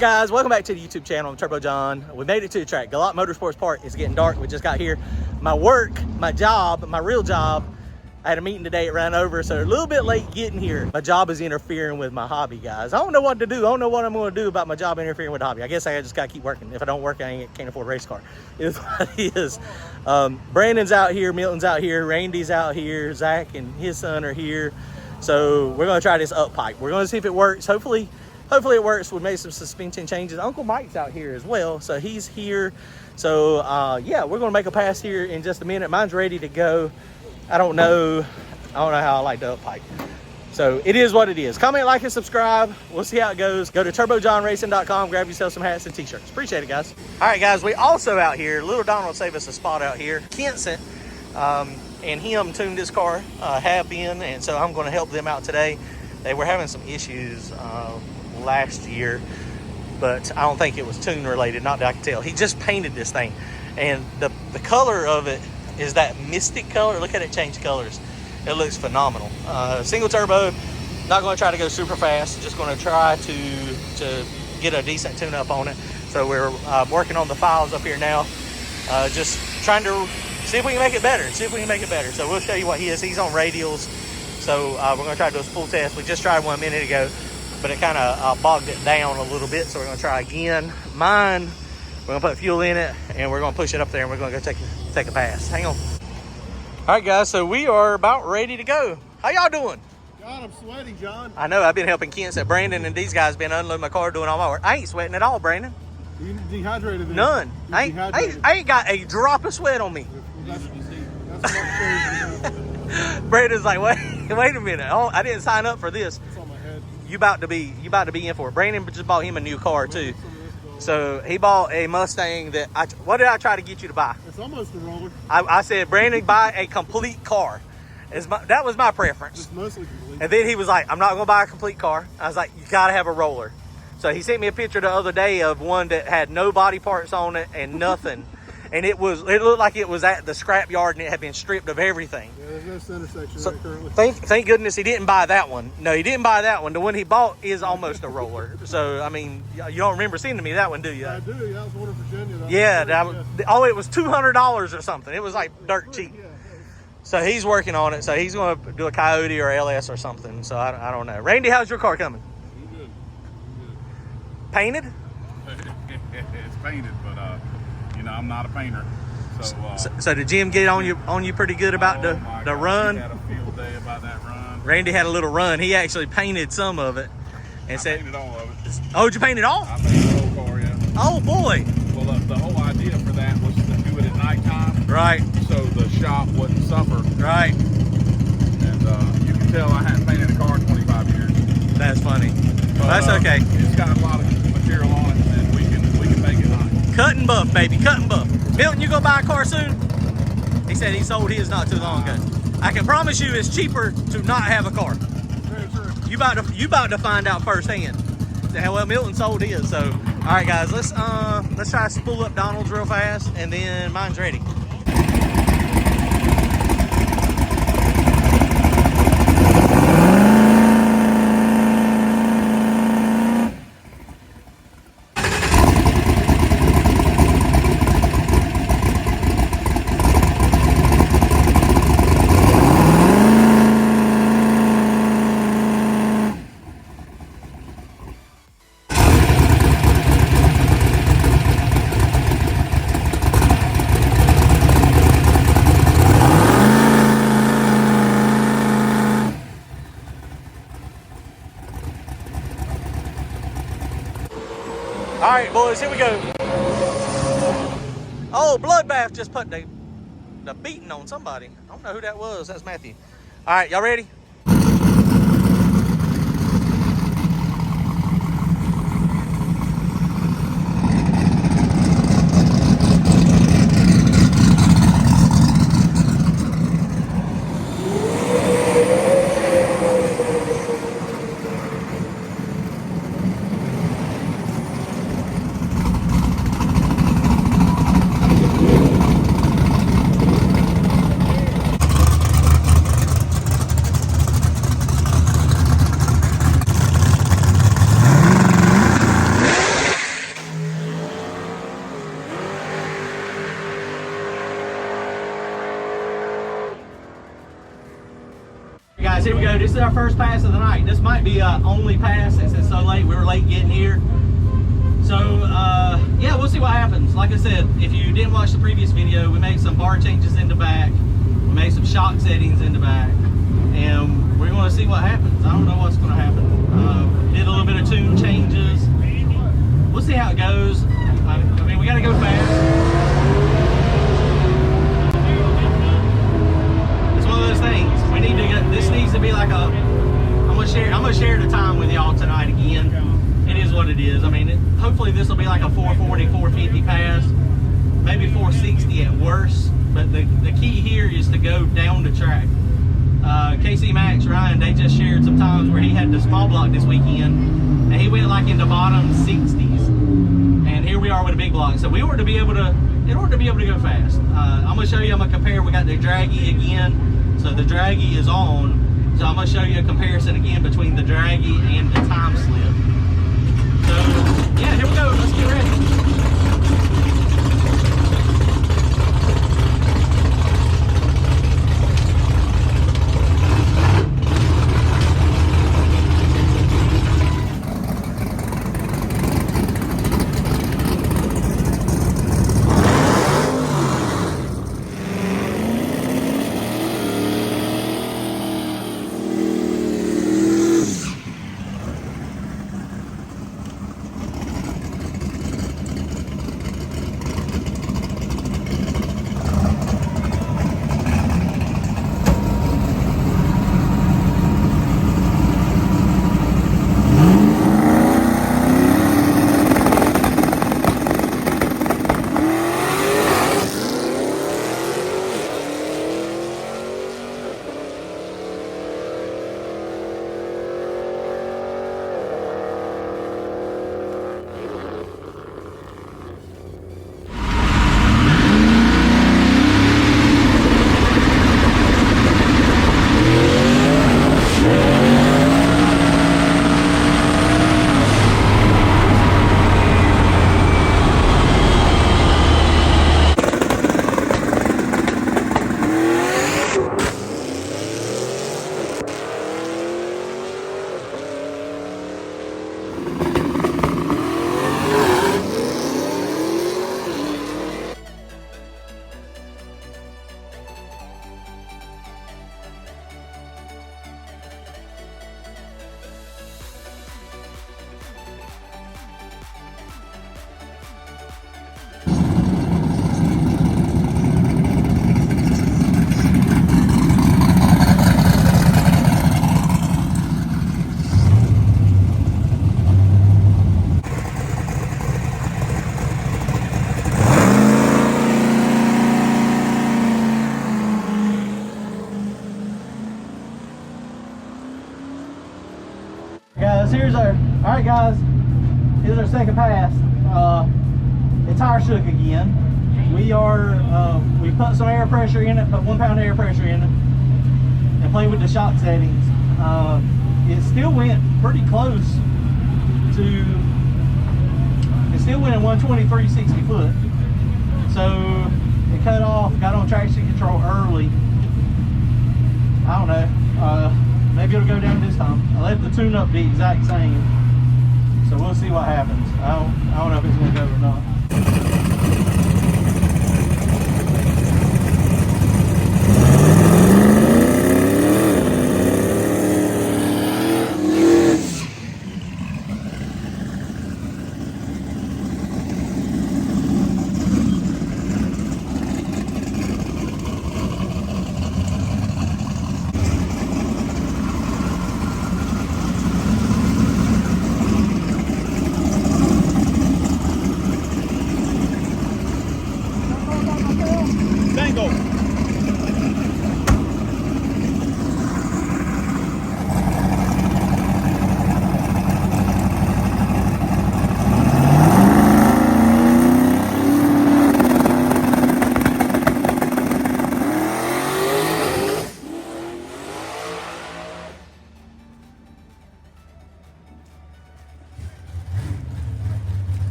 up, guys? Welcome back to the YouTube channel. I'm Turbo John. We made it to the track. Galot Motorsports Park. It's getting dark. We just got here. My work, my job, my real job, I had a meeting today. It ran over, so a little bit late getting here. My job is interfering with my hobby, guys. I don't know what to do. I don't know what I'm going to do about my job interfering with the hobby. I guess I just got to keep working. If I don't work, I can't afford a race car. It's what it is. Brandon's out here. Milton's out here. Randy's out here. Zach and his son are here. So we're going to try this up pipe. We're going to see if it works. Hopefully it works. We made some suspension changes. Uncle Mike's out here as well, so he's here. So yeah, we're gonna make a pass here in just a minute. Mine's ready to go. I don't know how I like the up pipe. So it is what it is. Comment, like, and subscribe. We'll see how it goes. Go to turbojohnracing.com, grab yourself some hats and t-shirts. Appreciate it, guys. All right, guys, we also out here. Little Donald saved us a spot out here. Kenson and him tuned this car, have been, and so I'm gonna help them out today. They were having some issues last year, but I don't think it was tune related, not that I can tell. He just painted this thing, and the color of it is that mystic color. Look at it change colors. It looks phenomenal. Single turbo, not going to try to go super fast, just going to try to get a decent tune up on it. So we're working on the files up here now, just trying to see if we can make it better, so we'll show you what he is. He's on radials, so we're going to try to do a full test. We just tried 1 minute ago, but it kind of bogged it down a little bit, so we're going to try again. Mine, we're going to put fuel in it, and we're going to push it up there, and we're going to go take a pass. Hang on. All right, guys, so we are about ready to go. How y'all doing? God, I'm sweating, John. I know. I've been helping Kent. So Brandon and these guys been unloading my car, doing all my work. I ain't sweating at all, Brandon. You dehydrated then. None. I ain't got a drop of sweat on me. That's Brandon's like, wait a minute. Oh, I didn't sign up for this. It's on my head. You about to be in for it. Brandon just bought him a new car too. So he bought a Mustang that what did I try to get you to buy? It's almost a roller. I said, Brandon, buy a complete car. That was my preference. It's mostly complete. And then he was like, I'm not going to buy a complete car. I was like, you got to have a roller. So he sent me a picture the other day of one that had no body parts on it and nothing. And it looked like it was at the scrap yard and it had been stripped of everything. Yeah, there's no center section So there currently. thank goodness he didn't buy that one. No, he didn't buy that one. The one he bought is almost a roller. So, I mean, you don't remember sending me that one, do you? I do. Yeah, I was ordering Virginia. It was $200 or something. It was like dirt cheap. Yeah. So he's working on it. So he's going to do a Coyote or LS or something. So I don't know. Randy, how's your car coming? Good. Painted? It's painted, but I'm not a painter. So did Jim get on you pretty good about the run? He had a field day about that run. Randy had a little run. He actually painted some of it, and I painted all of it. "Oh, did you paint it all?" I painted the whole car, yeah. Oh boy! Well, the whole idea for that was to do it at nighttime, Right. so the shop wouldn't suffer. Right. And you can tell I hadn't painted a car in 25 years. That's funny. But, That's okay. It's got a lot of material on it, and we can make it nice. Cut and buff, baby. Cut and buff. Milton, you gonna buy a car soon? He said he sold his not too long ago. I can promise you it's cheaper to not have a car. Very true. You about to find out firsthand. Well, Milton sold his, so all right, guys, let's try to spool up Donald's real fast, and then mine's ready. All right, boys, here we go. Oh, Bloodbath just put the beating on somebody. I don't know who that was. That's Matthew. All right, y'all ready? this is our first pass of the night. This might be only pass since it's so late. We were late getting here. So, yeah, we'll see what happens. Like I said, if you didn't watch the previous video, we made some bar changes in the back. We made some shock settings in the back. And we're going to see what happens. I don't know what's going to happen. Did a little bit of tune changes. We'll see how it goes. I mean, we got to go fast. It's one of those things. We need to get, this needs to be like a, I'm gonna share the time with y'all tonight again. It is what it is. I mean, hopefully this will be like a 440, 450 pass, maybe 460 at worst. But the key here is to go down the track. KC Max, Ryan, they just shared some times where he had the small block this weekend, and he went like in the bottom 60s. And here we are with a big block. So we ought to be able to, in order to be able to go fast. I'm gonna show you, I'm gonna compare, we got the draggy again. So the draggy is on. So I'm gonna show you a comparison again between the draggy and the time slip. So yeah, here we go, let's get ready. Here's our, all right guys, here's our second pass. The tire shook again. We put some air pressure in it, put 1 pound air pressure in it, and played with the shock settings. It still went pretty close to, it still went at 123, 60 foot. So it cut off, got on traction control early. I don't know. Maybe it'll go down this time. I left the tune-up the exact same, so we'll see what happens. I don't know if it's going to go or not.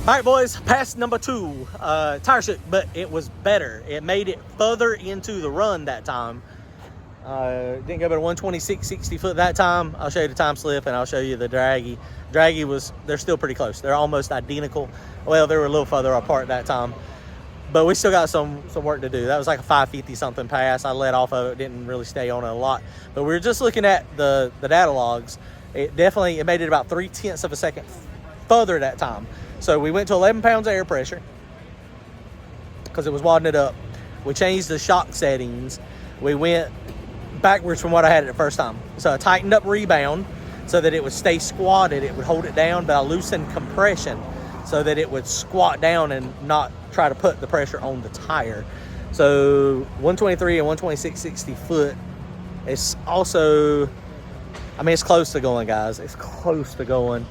All right, boys, pass number 2, tire shook, but it was better. It made it further into the run that time. Didn't go better 126, 60 foot that time. I'll show you the time slip and I'll show you the draggy. Draggy they're still pretty close. They're almost identical. Well, they were a little further apart that time, but we still got some work to do. That was like a 550 something pass. I let off of it, didn't really stay on it a lot, but we were just looking at the data logs. It made it about 0.3 of a second further that time. So we went to 11 pounds of air pressure because it was wadding it up. We changed the shock settings. We went backwards from what I had it the first time. So I tightened up rebound so that it would stay squatted. It would hold it down, but I loosened compression so that it would squat down and not try to put the pressure on the tire. So 123 and 126 60 foot. It's also, I mean, it's close to going, guys. It's close to going.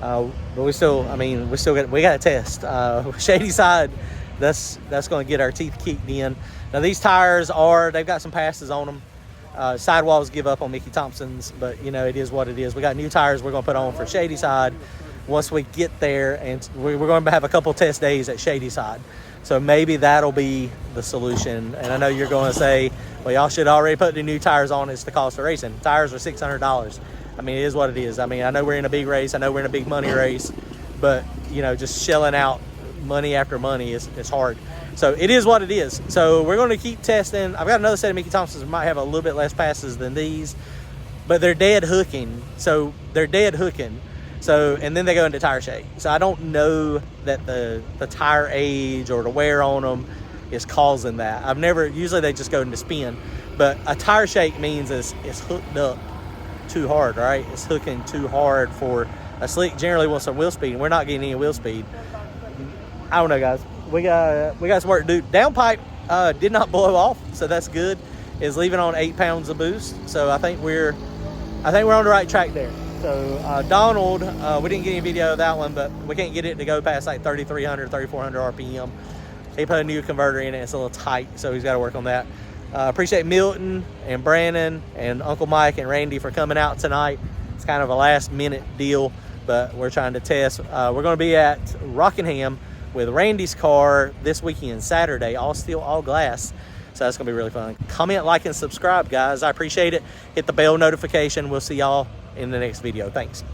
But we got to test. Shady side, that's going to get our teeth kicked in. Now these tires they've got some passes on them. Sidewalls give up on Mickey Thompson's, but you know, it is what it is. We got new tires we're going to put on for Shady side once we get there, and we're going to have a couple test days at Shady side. So maybe that'll be the solution. And I know you're going to say, well, y'all should already put the new tires on. It's the cost of racing. Tires are $600. I mean, it is what it is. I mean, I know we're in a big race. I know we're in a big money race, but you know, just shelling out money after money is hard. So it is what it is. So we're going to keep testing. I've got another set of Mickey Thompsons that might have a little bit less passes than these, but they're dead hooking. So, and then they go into tire shake. So I don't know that the tire age or the wear on them is causing that. Usually they just go into spin, but a tire shake means it's hooked up too hard, right? It's hooking too hard for a slick. Generally wants some wheel speed, and we're not getting any wheel speed. I don't know, guys. We got some work to do. Downpipe did not blow off, so that's good. It's leaving on 8 pounds of boost, so I think we're on the right track there. So Donald, we didn't get any video of that one, but we can't get it to go past like 3,300, 3,400 RPM. He put a new converter in it. It's a little tight, so he's got to work on that. Appreciate Milton and Brandon and Uncle Mike and Randy for coming out tonight. It's kind of a last minute deal, but we're trying to test. We're going to be at Rockingham with Randy's car this weekend, Saturday, all steel, all glass. So that's going to be really fun. Comment, like, and subscribe, guys. I appreciate it. Hit the bell notification. We'll see y'all in the next video. Thanks.